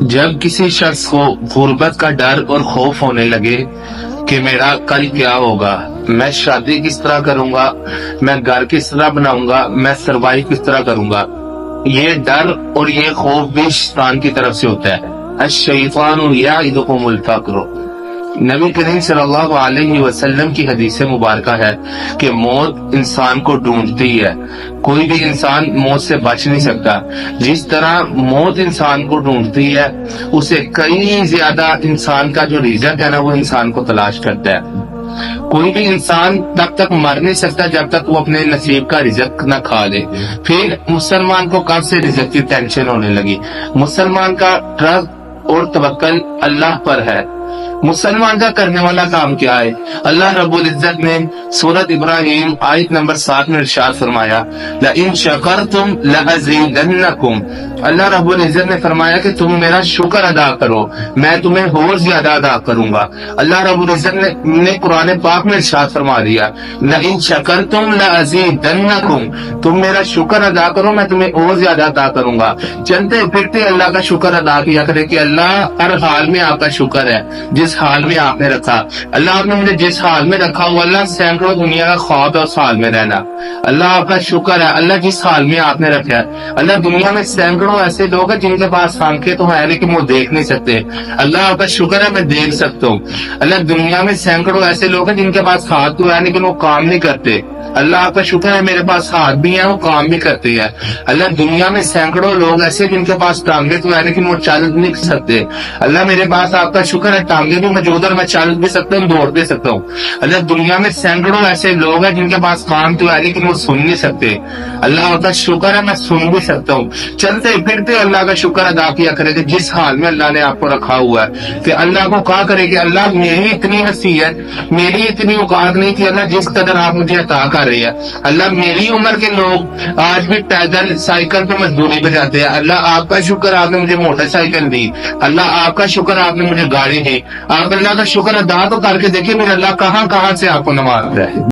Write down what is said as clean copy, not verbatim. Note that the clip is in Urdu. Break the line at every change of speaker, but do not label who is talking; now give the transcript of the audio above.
جب کسی شخص کو غربت کا ڈر اور خوف ہونے لگے کہ میرا کل کیا ہوگا، میں شادی کس طرح کروں گا، میں گھر کس طرح بناؤں گا، میں سروائیو کس طرح کروں گا، یہ ڈر اور یہ خوف بھی شیطان کی طرف سے ہوتا ہے۔ الشیطان یعدکم الفقر، نبی کریم صلی اللہ علیہ وسلم کی حدیث مبارکہ ہے کہ موت انسان کو ڈھونڈتی ہے، کوئی بھی انسان موت سے بچ نہیں سکتا۔ جس طرح موت انسان کو ڈھونڈتی ہے، اسے کئی زیادہ انسان کا جو رزق ہے نا وہ انسان کو تلاش کرتا ہے۔ کوئی بھی انسان تب تک مر نہیں سکتا جب تک وہ اپنے نصیب کا رزق نہ کھا لے۔ پھر مسلمان کو کب سے رزق کی ٹینشن ہونے لگی؟ مسلمان کا ٹرسٹ اور توکل اللہ پر ہے۔ مسلمان کا کرنے والا کام کیا ہے؟ اللہ رب العزت نے سورۃ ابراہیم آیت نمبر 7 میں ارشاد فرمایا، لَإِن شَكَرْتُمْ لَأَزِيدَنَّكُمْ، اللہ رب العزت نے فرمایا کہ تم میرا شکر ادا کرو، میں تمہیں اور زیادہ ادا کروں گا۔ اللہ رب العزت نے قرآن پاک میں ارشاد فرما دیا، لَإِن شَكَرْتُمْ لَأَزِيدَنَّكُمْ، تم میرا شکر ادا کرو میں تمہیں اور زیادہ ادا کروں گا۔ چلتے پھرتے اللہ کا شکر ادا کیا کرے کہ اللہ ہر حال میں آپ کا شکر ہے، جس حال میں آپ نے رکھا۔ اللہ آپ نے مجھے جس حال میں رکھا ہوا، اللہ سینکڑوں دنیا کا خواب ہے اس حال میں رہنا۔ اللہ آپ کا شکر ہے، اللہ جس حال میں آپ نے رکھا ہے۔ اللہ دنیا میں سینکڑوں ایسے لوگ ہیں جن کے پاس آنکھیں تو ہیں لیکن وہ دیکھ نہیں سکتے، اللہ آپ کا شکر ہے میں دیکھ سکتا ہوں۔ اللہ دنیا میں سینکڑوں ایسے لوگ ہیں جن کے پاس ہاتھ تو ہے لیکن وہ کام نہیں کرتے، اللہ آپ کا شکر ہے میرے پاس ہاتھ بھی ہیں وہ کام بھی کرتے ہیں۔ اللہ دنیا میں سینکڑوں لوگ ایسے جن کے پاس ٹانگیں تو ہیں لیکن وہ چل نہیں سکتے، اللہ میرے پاس آپ کا شکر ہے ٹانگیں بھی موجود اور میں چل بھی سکتا ہوں، دوڑ بھی سکتا ہوں۔ اللہ دنیا میں سینکڑوں ایسے لوگ ہیں جن کے پاس کام تو ہے لیکن وہ سن نہیں سکتے، اللہ آپ کا شکر ہے میں سن بھی سکتا ہوں۔ چلتے پھرتے اللہ کا شکر ادا کیا کرے کہ جس حال میں اللہ نے آپ کو رکھا ہوا ہے، کہ اللہ کو کہا کرے کہ اللہ میری اتنی حیثیت، میری اتنی اوقات نہیں کہ اللہ جس قدر آپ مجھے عطا کر رہی ہے۔ اللہ میری عمر کے لوگ آج بھی پیدل سائیکل پہ مزدوری پہ جاتے ہیں، اللہ آپ کا شکر آپ نے مجھے موٹر سائیکل دی، اللہ آپ کا شکر آپ نے مجھے گاڑی دی۔ آپ اللہ کا شکر ادا تو کر کے دیکھیں میرا اللہ کہاں کہاں سے آپ کو نوازتا ہے۔